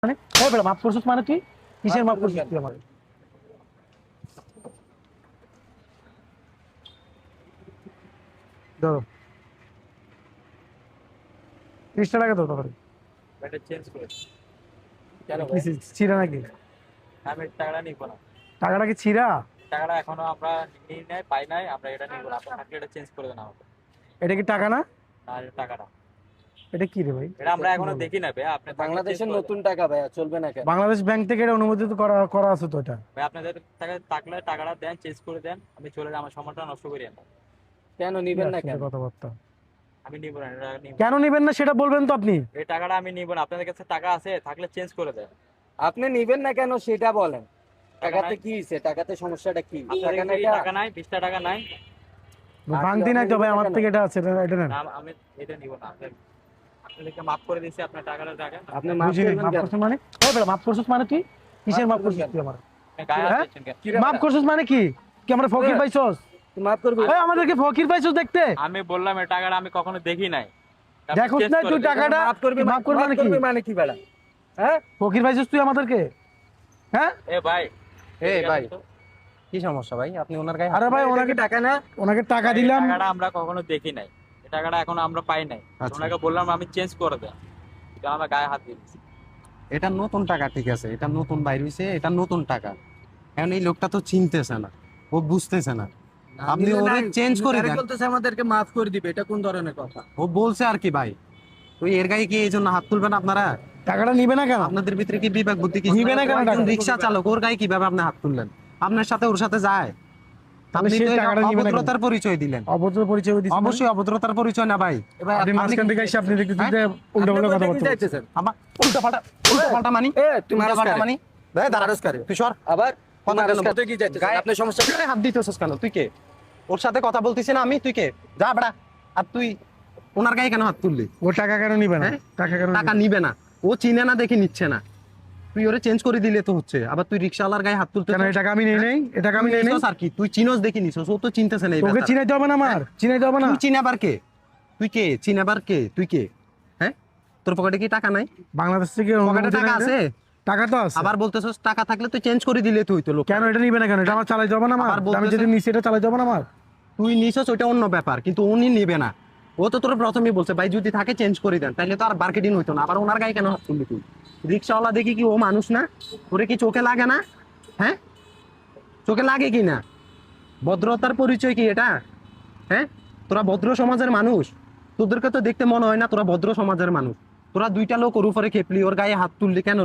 মানে মাফ করছিস মানে তুই কিসের মাফ করছিস তুই আমার? ধরো 30 টাকা দাও তাহলে। এটা চেঞ্জ করে কেন কি ছিঁড়া নাকি? আমি টাকাটা নিব না। টাকাটা কি ছিঁড়া? টাকাটা এখনো আমরা নিই নাই, পাই নাই, আমরা এটা নিব না। আপনার থাকলে এটা চেঞ্জ করে দেন আমাকে। এটা কি টাকা না? না, এটা টাকাটা এটা কি রে ভাই? এটা আমরা এখনো দেখি না ভাই। আপনি বাংলাদেশের নতুন টাকা ভাইয়া, চলবে না কেন? বাংলাদেশ ব্যাংক থেকে এটা অনুমোদিত করা করা আছে তো এটা। ভাই আপনাদের টাকা থাকলে টাকাটা দেন, চেঞ্জ করে দেন, আমি চলে যাই। আমার সময়টা নষ্ট করি না। কেন নিবেন না কেন? কথাবার্তা আমি নিব না, এটা নিব। কেন নিবেন না সেটা বলবেন তো আপনি। এই টাকাটা আমি নিব না। আপনাদের কাছে টাকা আছে, থাকলে চেঞ্জ করে দেন। আপনি নিবেন না কেন সেটা বলেন। টাকা টাকাতে নাই। কি হইছে? টাকাতে সমস্যাটা কি? আপনাদের টাকা নাই কি টাকা নাই? 20 টাকা নাই? ভাঙতি নাই তো ভাই, আমার থেকে এটা আছে, এটা নেন। না, আমি এটা নিব না। আপনাদেরকে মাফ করে দিয়েছি, আপনার টাকাটা টাকা আপনি মাফ বুঝিনি করবেন মাফ কেন? করছিস মানে? মাফ করছিস মানে তুই কিসের মাফ করছিস তুই আমার? গায়ে হ্যাঁ? হাত দিচ্ছেন কেন? কি রে মাফ বেটা? করছিস মানে কি? কি আমরা ফকির পাইছস? তুই মাফ করবি? এই আমাদেরকে ফকির পাইছস দেখতে? আমি বললাম এই টাকাটা আমি কখনো দেখি নাই। আপনি দেখোস চেঞ্জ না করে তুই দেন। টাকাটা? মাফ করবি মাফ করবি মানে কি? মানে কি বেটা? হ্যাঁ? ফকির পাইছস তুই আমাদেরকে? হ্যাঁ? এ ভাই, এই ভাই, তো কি সমস্যা ভাই? আপনি ওনার গায়ে আরে ভাই ওনাকে টাকা না, ওনাকে টাকা দিলাম। এই টাকাটা আমরা কখনো দেখি নাই। এই টাকাটা এখনো আমরা পাই নাই। আচ্ছা। ওনাকে বললাম আমি চেঞ্জ করে দেন, তো আমার গায়ে হাত দিয়েছে। এটা নতুন টাকা, ঠিক আছে, এটা নতুন বাইর হইছে, এটা নতুন টাকা। এখন এই লোকটা তো চিনতেছে না, ও বুঝতেছে না। আপনি ওরে চেঞ্জ করে দেন। বলতেছে আমাদেরকে মাফ করে দিবে, এটা কোন ধরনের কথা? ও বলছে আর কি ভাই, তুই এর গায়ে কি এই জন্য হাত তুলবেন আপনারা? টাকাটা নিবে না কেন? আপনাদের ভিতরে কি বিবেক বুদ্ধি কি নিবে না কেন টাকা? রিক্সা চালক, ওর গায়ে কিভাবে আপনি হাত তুললেন? আপনার সাথে ওর সাথে যায়? তাহলে আপনি সে তো টাকাটা নিবে না কেন? অভদ্রতার পরিচয় দিলেন। অভদ্র পরিচয় দিছেন। অবশ্যই অভদ্রতার পরিচয় না ভাই। এবার আপনি মাঝখান থেকে এসে আপনি দেখতেছেন যে উল্টা পাল্টা কথা বলছেন। যাইতেছেন আমার উল্টা পাল্টা মানি? এ তুই উল্টা মারাস পাল্টা কারে? মানি? দে দাঁড়াস করে তুই সর। আবার কথা মারাস কেন? কারে? তুই কি যাইতেছেন? গায়ে- আপনার সমস্যা কি? গায়ে হাত দিতেছিস কেন? তুই কে? ওর সাথে কথা বলতিস না আমি, তুই কে? যা বড়া। আর তুই ওনার গায়ে কেন হাত তুললি? ও টাকা কেন নিবে না? হ্যাঁ? টাকা কেন টাকা নিবে? নিবে না, ও চিনে না দেখে নিচ্ছে না। তুই ওরে চেঞ্জ করে দিলে তো হচ্ছে, আবার তুই রিকশাওয়ালার গায়ে হাত তুলতে কেন এই টাকা আমি নেই নেই? এই টাকা আমি নেই নেই? আর কি তুই চিনোস দেখি নিছস, ও তো চিনতেছে না এই তোকে ব্যাপারটা। চিনাইতে হবে না আমার, চিনাইতে হবে না। তুই চিনাবার কে? তুই কে? চিনাবার কে? তুই কে? হ্যাঁ, তোর পকেটে কি টাকা নাই? বাংলাদেশ থেকে পকেটে অনুমতি টাকা নেই? আছে? টাকা তো আছে। আবার বলতেছস টাকা থাকলে তুই চেঞ্জ করে দিলে তুই তো লোক। কেন এটা নিবে না কেন? এটা আমার চালাইতে হবে না আমার? আবার বলতেছে- আমি যদি নিছি এটা চালাইতে হবে না আমার? তুই নিছস ওইটা অন্য ব্যাপার, কিন্তু উনি নিবে না। ও তো তোর প্রথমেই বলছে ভাই যদি থাকে চেঞ্জ করে দেন, তাইলে তো আর মার্কেটিং হইতো না। আবার ওনার গায়ে কেন হাত তুললি তুই? রিক্সাওয়ালা দেখি কি ও মানুষ না? ওরে কি চোখে লাগে না? হ্যাঁ, চোখে লাগে কি না? ভদ্রতার পরিচয় কি এটা? হ্যাঁ, তোরা ভদ্র সমাজের মানুষ, তোদেরকে তো দেখতে মনে হয় না তোরা ভদ্র সমাজের মানুষ। তোরা দুইটা লোক ওর উপরে খেপলি, ওর গায়ে হাত তুললি কেন রে?